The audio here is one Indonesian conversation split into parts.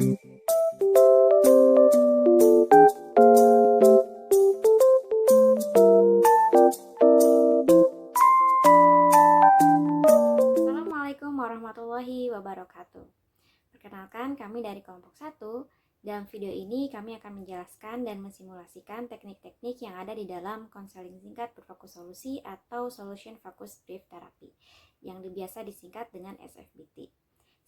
Assalamualaikum warahmatullahi wabarakatuh. Perkenalkan, kami dari kelompok 1. Dalam video ini kami akan menjelaskan dan mensimulasikan teknik-teknik yang ada di dalam konseling singkat berfokus solusi atau Solution Focused Brief Therapy yang biasa disingkat dengan SFBT.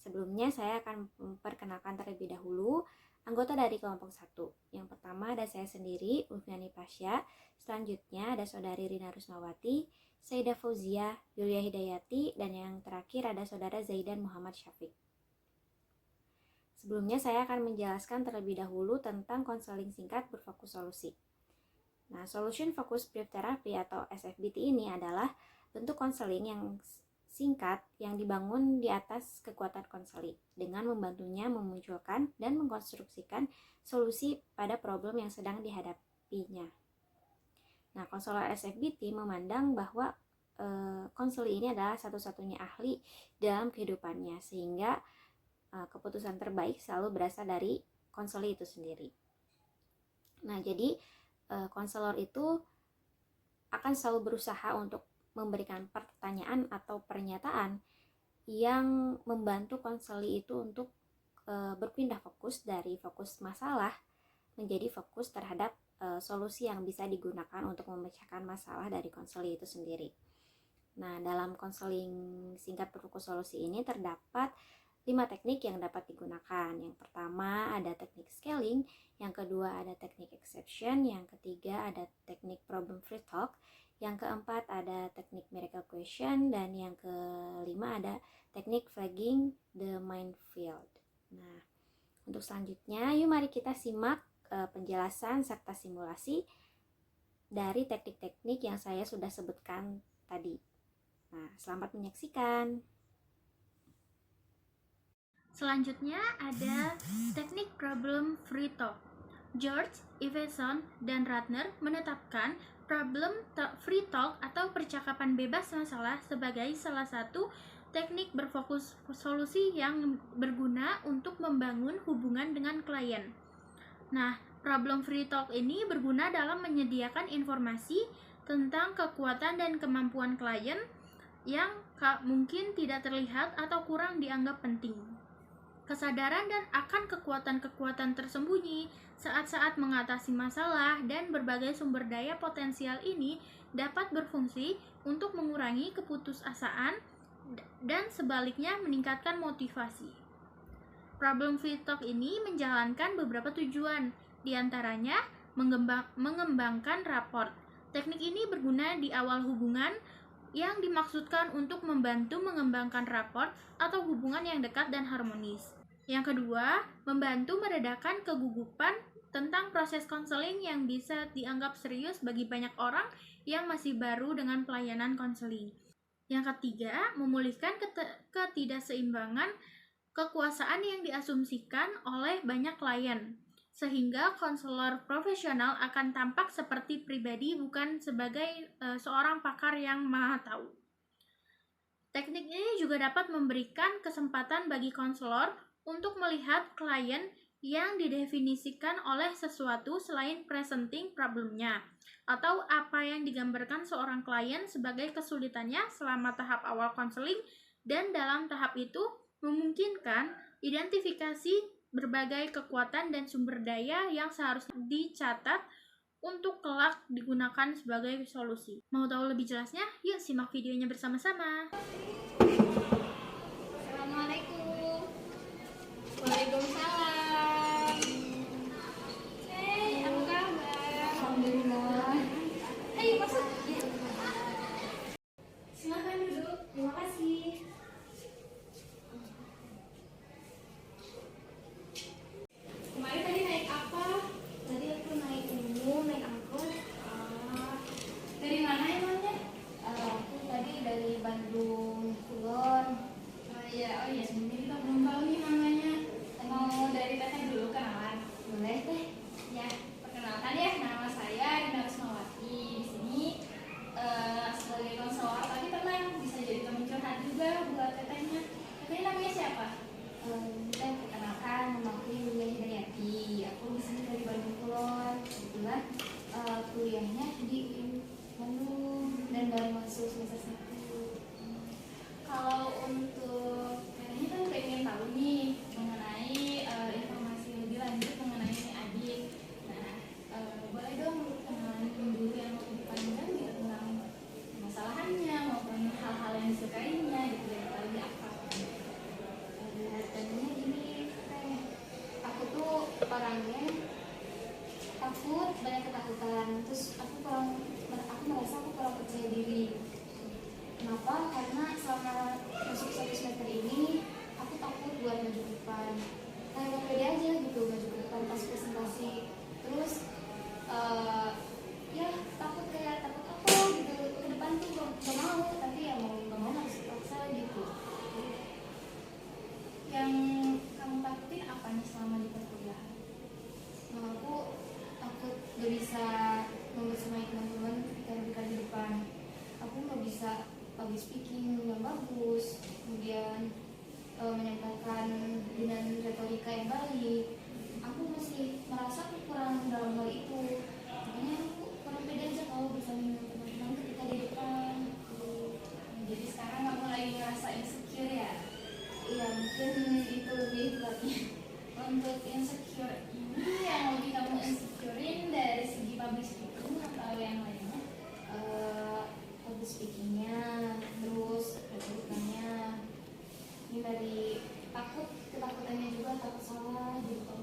Sebelumnya saya akan memperkenalkan terlebih dahulu anggota dari kelompok 1. Yang pertama ada saya sendiri, Ulfiani Pasya. Selanjutnya ada saudari Rina Rusmawati, Sayyidah Fauzia, Yulia Hidayati, dan yang terakhir ada saudara Zaidan Muhammad Syafiq. Sebelumnya saya akan menjelaskan terlebih dahulu tentang konseling singkat berfokus solusi. Nah, Solution Focused Brief Therapy atau SFBT ini adalah bentuk konseling yang singkat yang dibangun di atas kekuatan konseling dengan membantunya memunculkan dan mengkonstruksikan solusi pada problem yang sedang dihadapinya. Nah, konselor SFBT memandang bahwa konseling ini adalah satu-satunya ahli dalam kehidupannya, sehingga keputusan terbaik selalu berasal dari konselor itu sendiri. Nah, jadi konselor itu akan selalu berusaha untuk memberikan pertanyaan atau pernyataan yang membantu konselor itu untuk berpindah fokus dari fokus masalah menjadi fokus terhadap solusi yang bisa digunakan untuk memecahkan masalah dari konselor itu sendiri. Nah, dalam konseling singkat berfokus solusi ini terdapat 5 teknik yang dapat digunakan. Yang pertama ada teknik scaling, yang kedua ada teknik exception, yang ketiga ada teknik problem free talk, yang keempat ada teknik miracle question, dan yang kelima ada teknik flagging the minefield. Nah, untuk selanjutnya yuk mari kita simak penjelasan serta simulasi dari teknik-teknik yang saya sudah sebutkan tadi. Nah, selamat menyaksikan. Selanjutnya ada teknik problem free talk. George, Iveson, dan Ratner menetapkan problem free talk atau percakapan bebas masalah sebagai salah satu teknik berfokus solusi yang berguna untuk membangun hubungan dengan klien. Nah, problem free talk ini berguna dalam menyediakan informasi tentang kekuatan dan kemampuan klien yang mungkin tidak terlihat atau kurang dianggap penting. Kesadaran dan akan kekuatan-kekuatan tersembunyi saat-saat mengatasi masalah dan berbagai sumber daya potensial ini dapat berfungsi untuk mengurangi keputusasaan dan sebaliknya meningkatkan motivasi. Problem free talk ini menjalankan beberapa tujuan, diantaranya mengembangkan raport. Teknik ini berguna di awal hubungan yang dimaksudkan untuk membantu mengembangkan raport atau hubungan yang dekat dan harmonis. Yang kedua, membantu meredakan kegugupan tentang proses konseling yang bisa dianggap serius bagi banyak orang yang masih baru dengan pelayanan konseling. Yang ketiga, memulihkan ketidakseimbangan kekuasaan yang diasumsikan oleh banyak klien, sehingga konselor profesional akan tampak seperti pribadi bukan sebagai seorang pakar yang maha tahu. Teknik ini juga dapat memberikan kesempatan bagi konselor untuk melihat klien yang didefinisikan oleh sesuatu selain presenting problemnya, atau apa yang digambarkan seorang klien sebagai kesulitannya selama tahap awal konseling, dan dalam tahap itu memungkinkan identifikasi berbagai kekuatan dan sumber daya yang seharusnya dicatat untuk kelak digunakan sebagai solusi. Mau tahu lebih jelasnya? Yuk simak videonya bersama-sama. Assalamualaikum. Waalaikumsalam. Hey, apa kabar? Alhamdulillah. Ayo masuk. Silakan duduk. Terima kasih. Kemarin tadi naik apa? Tadi aku naik naik angkot. Dari mana emangnya? Aku tadi dari Bandung orangnya takut, banyak ketakutan, terus aku merasa aku kurang percaya diri. Kenapa? Karena selama masuk satu semester ini aku takut buat maju ke depan, kayak gak pede aja gitu maju ke depan pas presentasi. Terus ya takut apa gitu ke depan tuh gak mau, tapi ya mau gak mau harus dipaksa gitu. Yang kamu takutin apa nih selama di perkuliahan? Aku takut gak bisa membersamai teman-teman ketika berbicara di depan. Aku gak bisa public speaking yang bagus, kemudian menyampaikan dengan retorika yang baik. Aku masih merasa aku kurang dalam hal itu, makanya aku kurang pede aja kalau bersama dengan teman-teman ketika di depan. Jadi sekarang kamu lagi ngerasa insecure ya? Iya, mungkin itu lebih tepatnya. Untuk insecure ini yang lebih kamu insecurein dari segi public speaking atau yang lainnya? Public speakingnya, terus retorikanya. Ini dari ketakutannya juga, takut salah gitu.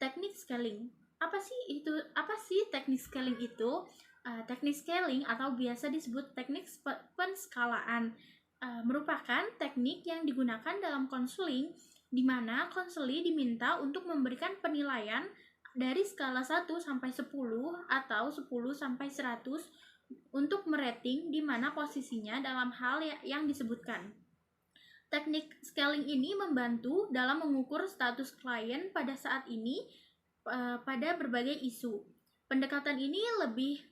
Teknik scaling. Apa sih teknik scaling itu? Teknik scaling atau biasa disebut teknik penskalaan merupakan teknik yang digunakan dalam konseling, di mana konseli diminta untuk memberikan penilaian dari skala 1 sampai 10 atau 10 sampai 100 untuk merating di mana posisinya dalam hal yang disebutkan. Teknik scaling ini membantu dalam mengukur status klien pada saat ini pada berbagai isu. Pendekatan ini lebih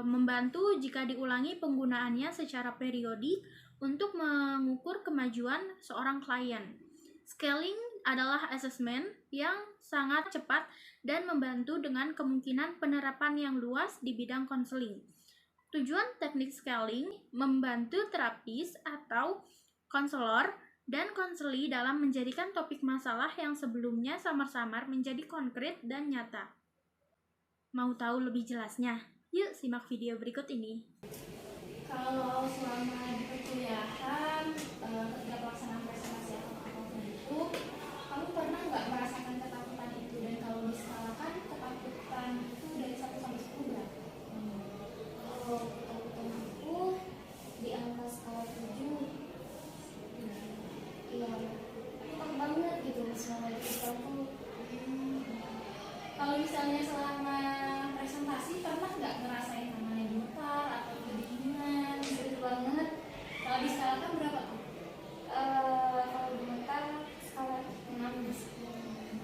membantu jika diulangi penggunaannya secara periodik untuk mengukur kemajuan seorang klien. Scaling adalah asesmen yang sangat cepat dan membantu dengan kemungkinan penerapan yang luas di bidang konseling. Tujuan teknik scaling membantu terapis atau konselor dan konseli dalam menjadikan topik masalah yang sebelumnya samar-samar menjadi konkret dan nyata. Mau tahu lebih jelasnya? Yuk simak video berikut ini. Kalau selama di perkuliahan, ketika pelaksanaan presentasi atau apapun itu, kamu pernah nggak merasakan ketakutan itu? Dan kalau diskalakan ketakutan itu dari 1 sampai 10 berapa? Kalau ketakutan aku di angka skala 7. Iya, aku takut banget gitu selama di sekolahku. Kalau misalnya selama presentasi pernah nggak ngerasain tangannya gemetar atau kedinginan? Sulit banget. Kalau diskalakan berapa tuh? Kalau gemetar skala 6 di sekolah.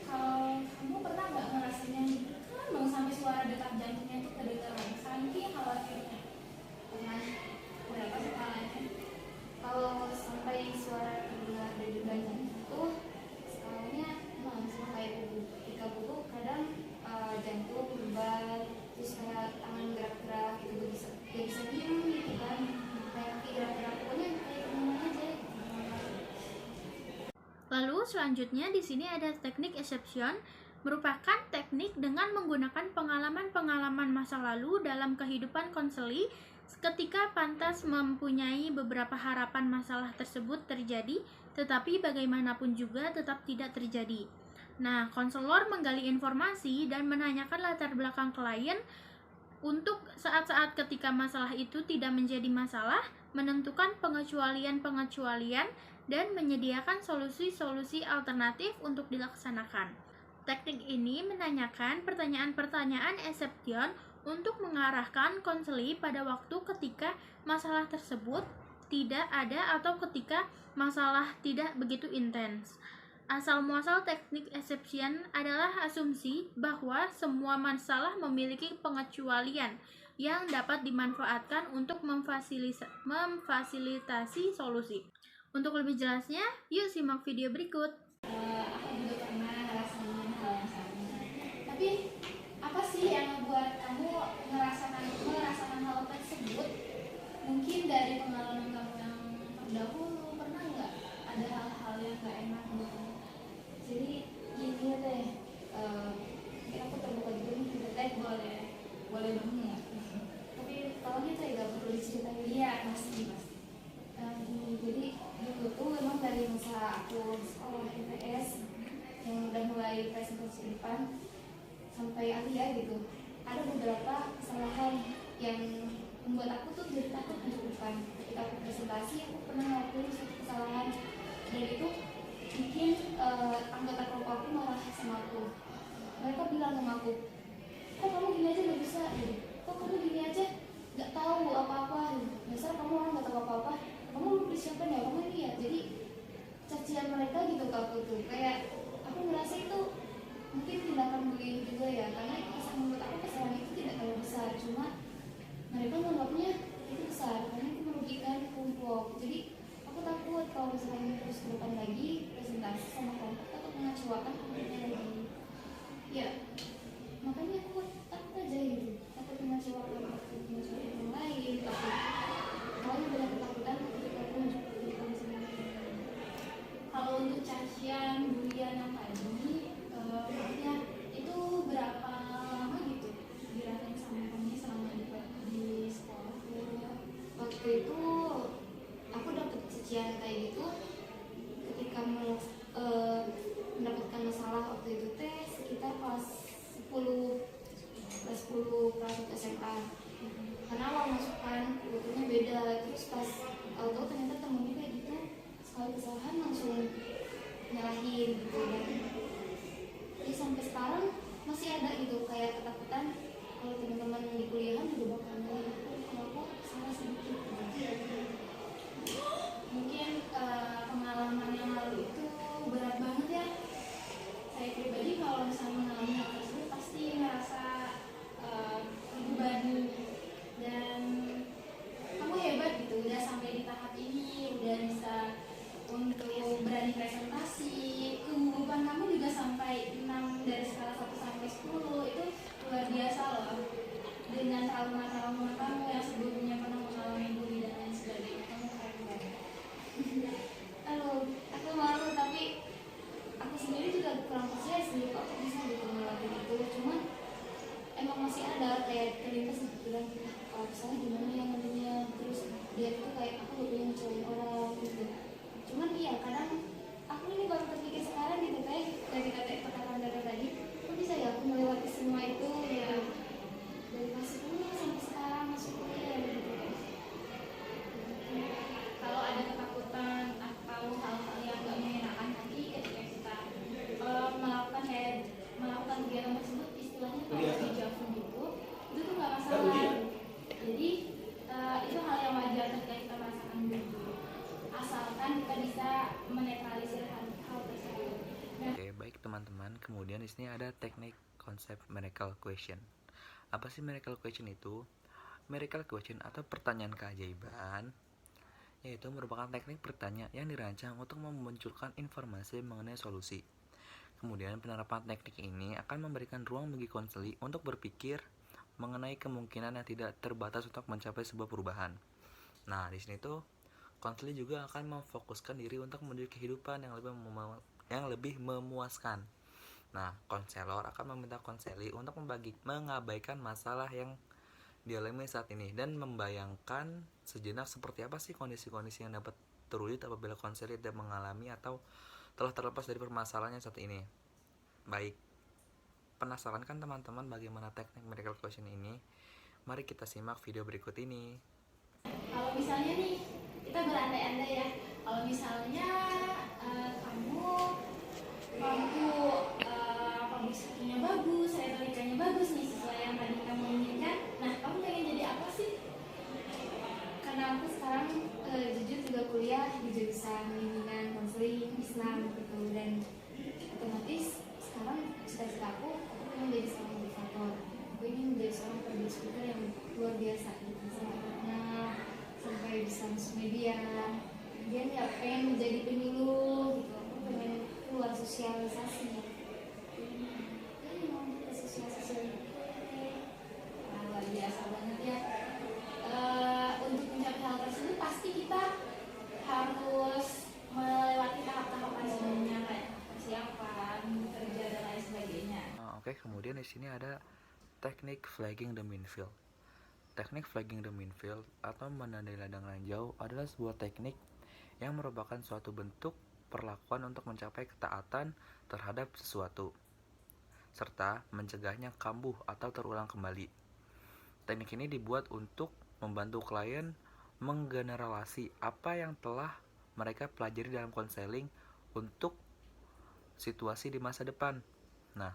Kalau kamu pernah nggak ngerasain kan bang sampai suara detak jantungnya tuh kedengeran saking khawatirnya? Pernah. Berapa skalanya? Kalau sampai suara terdengar detak-detak itu skalanya sama kayak buku. Ketika buku kadang jantung berdebar, terus kayak tangan gerak-gerak gitu, gak bisa diem gitu kan, kayak kaki gerak-gerak, pokoknya kayak kemana aja. Lalu selanjutnya di sini ada teknik exception, merupakan teknik dengan menggunakan pengalaman-pengalaman masa lalu dalam kehidupan konseli ketika pantas mempunyai beberapa harapan masalah tersebut terjadi, tetapi bagaimanapun juga tetap tidak terjadi. Nah, konselor menggali informasi dan menanyakan latar belakang klien untuk saat-saat ketika masalah itu tidak menjadi masalah, menentukan pengecualian-pengecualian, dan menyediakan solusi-solusi alternatif untuk dilaksanakan. Teknik ini menanyakan pertanyaan-pertanyaan exception untuk mengarahkan konseli pada waktu ketika masalah tersebut tidak ada atau ketika masalah tidak begitu intens. Asal-muasal teknik exception adalah asumsi bahwa semua masalah memiliki pengecualian yang dapat dimanfaatkan untuk memfasilitasi solusi. Untuk lebih jelasnya, yuk simak video berikut. Aku juga pernah ngerasain hal yang sama. Tapi apa sih yang membuat kamu merasakan hal tersebut? Mungkin dari pengalaman kamu yang terdahulu, pernah nggak ada hal-hal yang nggak enak gitu? Jadi gini deh, mungkin aku terbuka gitu nih, teh Boleh banget. tapi tolongnya teh gak perlu diceritain. Iya pasti. Jadi gimana sampai presentasi di depan sampai akhir gitu, ada beberapa kesalahan yang membuat aku tuh jadi takut untuk depan. Ketika aku presentasi, aku pernah ngelakuin suatu kesalahan dan itu bikin anggota kelompok aku marah sama aku. Mereka bilang sama aku, kok kamu gini aja nggak bisa, kok kamu gini aja nggak tahu apa-apa, dasar kamu orang nggak tahu apa-apa, kamu belum persiapan ya, kamu ini ya. Jadi cacian mereka gitu ke aku tuh, kayak aku ngerasa itu mungkin tindakan bullying juga ya, karena menurut aku kesalahan itu tidak terlalu besar, cuma mereka menganggapnya itu besar karena itu merugikan kelompok. Jadi aku takut kalau misalnya terus ke depan lagi presentasi sama kelompok atau mengecewakan kelompoknya lagi. Ya, makanya aku takut aja gitu, takut mengecewakan yang lain, takut pokoknya banyak ketakutan ketika aku menunjukkan semuanya. Kalau untuk cacian, bulian yang tadi, maksudnya itu berapa lama gitu dirasain sama kamu selama di sekolah? Waktu itu aku dapat cacian kayak gitu ketika mendapatkan masalah waktu itu teh sekitar kelas 10 kelas 1 SMA, karena awal masuk kan waktunya beda, terus pas tahu ternyata temennya kayak gitu, sekali kesalahan langsung nyalahin gitu. Dan ya sampai sekarang masih ada gitu kayak ketakutan kalau teman-teman di kuliahan juga bakal nyalahin aku kalau aku salah sedikit gitu. Mungkin pengalaman yang lalu itu berat banget ya. Saya pribadi kalau misalnya mengalami hal tersebut pasti ngerasa terbebani, dan kamu hebat gitu, udah sampai di tahap ini, udah bisa untuk berani presentasi. Kegugupan kamu juga sampai 6 dari skala 1 sampai 10, itu luar biasa loh. Dengan trauma-trauma kamu yang sebelumnya pernah mengalami bully dan lain sebagainya, kamu keren banget. Aku malu, tapi aku sendiri juga kurang percaya sih kok aku bisa gitu ngelakuin itu. Cuman emang masih ada kayak terlintas gitu bilang, kalau misalnya gimana ya nantinya, terus dia tuh kayak aku lebih ngecewain orang gitu. Cuman iya kadang aku ini baru terpikir sekarang gitu, kayak dari perkataan Dada tadi, kok bisa ya aku melewati semua itu ya, dari masuk kuliah sampai sekarang masuk kuliah gitu. Kalau ada ketakutan atau hal-hal yang gak menyenangkan nanti ketika kita melakukan kegiatan tersebut, istilahnya kayak dejavu gitu, itu tuh gak masalah. Jadi itu hal yang wajar ketika kita merasakan dulu, asalkan kita bisa menetralisir hal tersebut. Oke, baik teman-teman. Kemudian di sini ada teknik konsep miracle question. Apa sih miracle question itu? Miracle question atau pertanyaan keajaiban yaitu merupakan teknik bertanya yang dirancang untuk memunculkan informasi mengenai solusi. Kemudian penerapan teknik ini akan memberikan ruang bagi konseli untuk berpikir mengenai kemungkinan yang tidak terbatas untuk mencapai sebuah perubahan. Nah, di sini tuh konseli juga akan memfokuskan diri untuk menuju kehidupan yang lebih memuaskan. Nah, konselor akan meminta konseli untuk mengabaikan masalah yang dialami saat ini dan membayangkan sejenak seperti apa sih kondisi-kondisi yang dapat terwujud apabila konseli tidak mengalami atau telah terlepas dari permasalahannya saat ini. Baik, penasaran kan teman-teman bagaimana teknik miracle question ini? Mari kita simak video berikut ini. Kalau misalnya nih, kita berandai-andai ya, kalau misalnya kamu publisitynya bagus, retorikanya bagus nih, sesuai yang tadi kamu inginkan. Nah, kamu pengen jadi apa sih? Karena aku sekarang jujur juga kuliah di jurusan bimbingan konseling Islam gitu, dan otomatis sekarang cita-cita aku ingin menjadi seorang motivator. Aku ingin menjadi seorang public speaker yang luar biasa gitu, sampai sampai bisa masuk media. Dia nggak pengen menjadi penyuluh gitu, aku pengen keluar sosialisasi. Luar biasa banget ya. Untuk mencapai hal tersebut pasti kita harus melewati tahap-tahapan sebelumnya, kayak persiapan, kerja dan lain sebagainya. Oke, kemudian di sini ada teknik flagging the mean field. Teknik flagging the mean field atau menandai ladang ranjau adalah sebuah teknik yang merupakan suatu bentuk perlakuan untuk mencapai ketaatan terhadap sesuatu. serta mencegahnya kambuh atau terulang kembali. Teknik ini dibuat untuk membantu klien menggeneralisasi apa yang telah mereka pelajari dalam konseling untuk situasi di masa depan. Nah,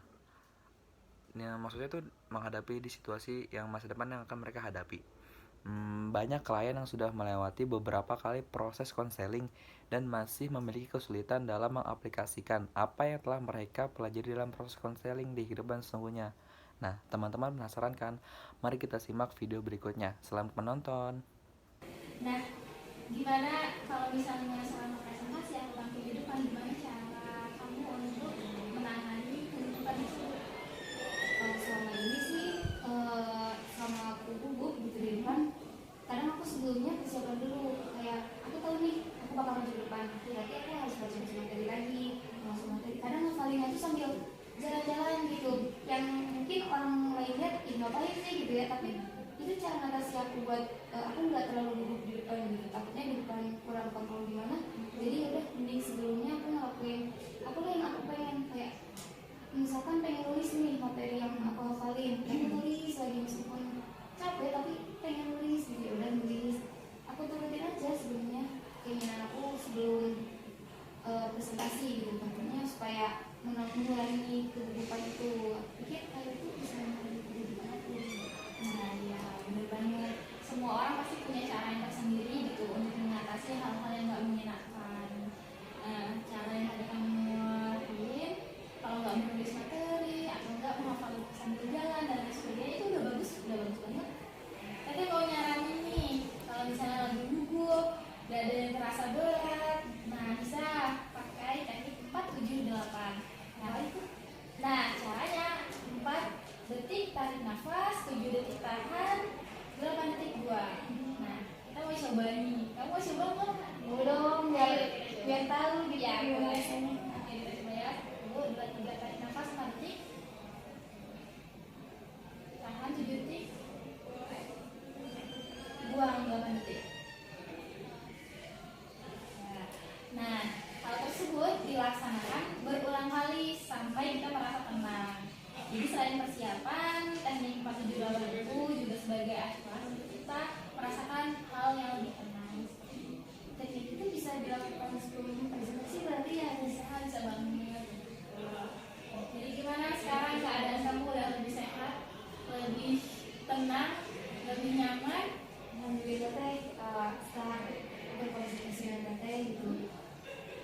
ini maksudnya itu menghadapi di situasi yang masa depan yang akan mereka hadapi. Banyak klien yang sudah melewati beberapa kali proses konseling dan masih memiliki kesulitan dalam mengaplikasikan apa yang telah mereka pelajari dalam proses konseling di kehidupan sesungguhnya. Nah, teman-teman penasaran kan? Mari kita simak video berikutnya. Selamat menonton. Nah, gimana kalau misalnya selama presentasi atau tampil di depan, gimana cara kamu untuk menangani kehidupan itu? Kalau selama ini sih sama aku gugup gitu di depan, kadang aku sebelumnya persiapan dulu, kayak aku tahu nih aku bakal maju di depan, berarti aku harus baca materi lagi, masuk materi. Kadang ngafalinnya tuh sambil jalan-jalan gitu, yang mungkin orang lain lihat ngapain sih gitu ya, tapi itu cara ngatasi aku buat aku nggak terlalu gugup di depan gitu, takutnya di depan kurang kontrol gimana. Jadi udah mending sebelumnya aku ngelakuin aku lah yang aku pengen, kayak misalkan pengen nulis nih materi yang aku hafalin, pengen nulis lagi meskipun capek tapi pengen nulis gitu, udah nulis aku turutin aja sebelumnya keinginan aku sebelum presentasi gitu, tentunya supaya mengurangi kegugupan itu. Pikir kayak itu bisa mengurangi kegugupan aku. Nah, ya bener banget. Semua orang pasti punya cara yang tersendiri gitu untuk mengatasi hal-hal yang gak menyenangkan. Cara yang tadi kamu lakuin, kalau nggak menulis materi atau nggak menghafal sambil jalan dan lain sebagainya, itu udah bagus banget. Tapi mau nyaranin nih, kalau misalnya lagi gugup, dada yang terasa berat, nah bisa pakai teknik 4-7-8. Nah itu, nah caranya 4 detik tarik nafas, 7 detik tahan, 8 detik buang. Nah kita mau coba nih, kamu mau coba nggak? Mau dong, biar tahu gitu Ya, gimana boleh. rasanya. Oke, kita coba ya. 2, 3 tarik nafas 4 detik. Tahan 7 detik. Buang 8 detik. Nah, hal tersebut dilaksanakan berulang kali sampai kita merasa tenang. Jadi selain persiapan, teknik 4-7-8 itu juga sebagai acuan untuk kita merasakan hal yang lebih tenang. Teknik itu bisa dilakukan sebelum presentasi berarti ya. Bisa banget. Jadi gimana sekarang keadaan kamu udah lebih sehat, lebih tenang, lebih nyaman? Alhamdulillah teh setelah berkonsultasi dengan teh gitu,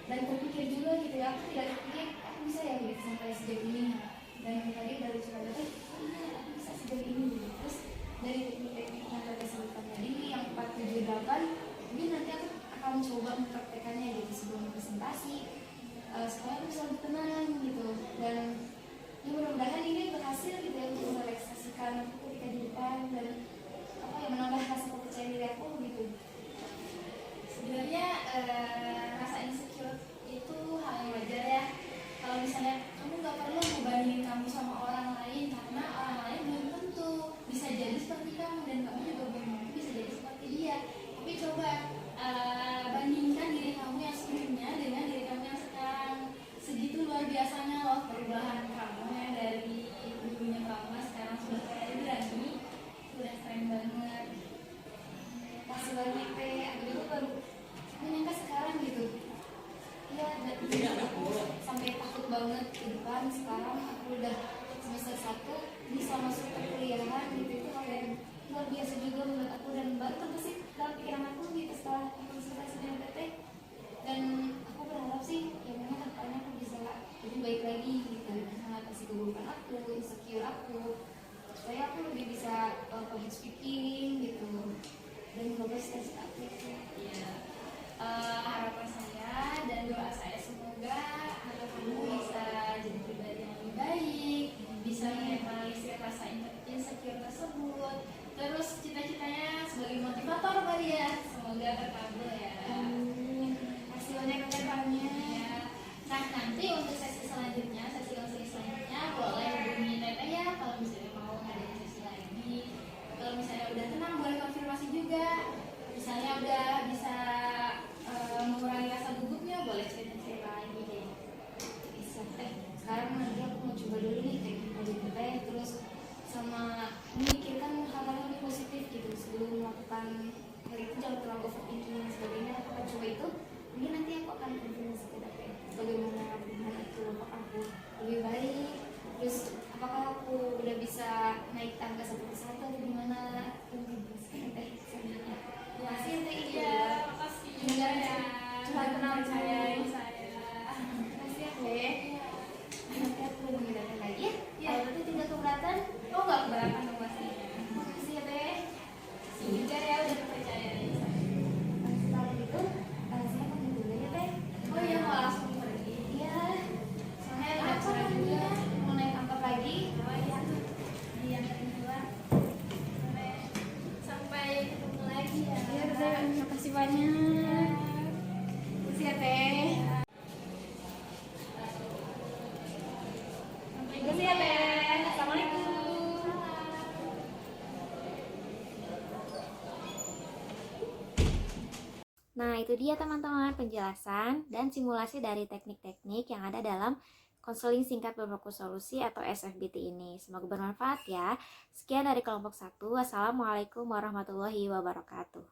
dan terpikir juga gitu ya, aku tidak terpikir aku bisa ya gitu sampai sejauh ini. Dan tadi dari cerita teh, oh iya aku bisa sejauh ini gitu. Terus dari teknik-teknik yang tadi sebutkan tadi yang 4-7-8, ini nanti aku akan coba mempraktekannya gitu sebelum presentasi, supaya aku bisa lebih tenang gitu. Dan ya mudah-mudahan ini berhasil gitu ya untuk merelaksasikan aku ketika di depan dan apa ya, menambah rasa kepercayaan diri aku gitu. Sebenarnya rasa insecure itu hal yang wajar ya. Kalau misalnya kamu nggak perlu membandingin kamu sama orang lain, karena orang lain belum tentu bisa jadi seperti kamu dan kamu juga belum tentu bisa jadi seperti dia. Tapi coba bandingkan diri kamu yang sebelumnya dengan diri kamu yang sekarang. Segitu luar biasanya loh perubahan kamu yang dari dulunya kamu sekarang sudah kayak berani, sudah keren banget. Masih banyak teh, aku juga baru menyangka sekarang confidence kita teh bagaimana pilihan itu, apakah aku lebih baik, terus apakah aku udah bisa naik tangga satu persatu atau gimana, confidence kita teh selanjutnya. Makasih ya teh Ibu. Iya, makasih. Cuma kenal saya. Makasih ya teh. Nanti aku udah minta teh lagi ya. Iya. Kalau nanti tidak keberatan, oh nggak keberatan dong pasti. Makasih ya teh. Juga ya udah percaya. Kalau gitu, saya pamit dulu ya teh. Oh iya, mau langsung pergi. Iya, soalnya udah Apa cerah juga, namanya? mau naik angkot lagi. Oh iya, diantarin keluar. Sampai ketemu lagi ya. Iya teh, makasih banyak. Makasih ya teh. Makasih ya teh. Assalamualaikum. Nah, itu dia teman-teman penjelasan dan simulasi dari teknik-teknik yang ada dalam konseling singkat berfokus solusi atau SFBT ini. Semoga bermanfaat ya. Sekian dari kelompok 1. Wassalamualaikum warahmatullahi wabarakatuh.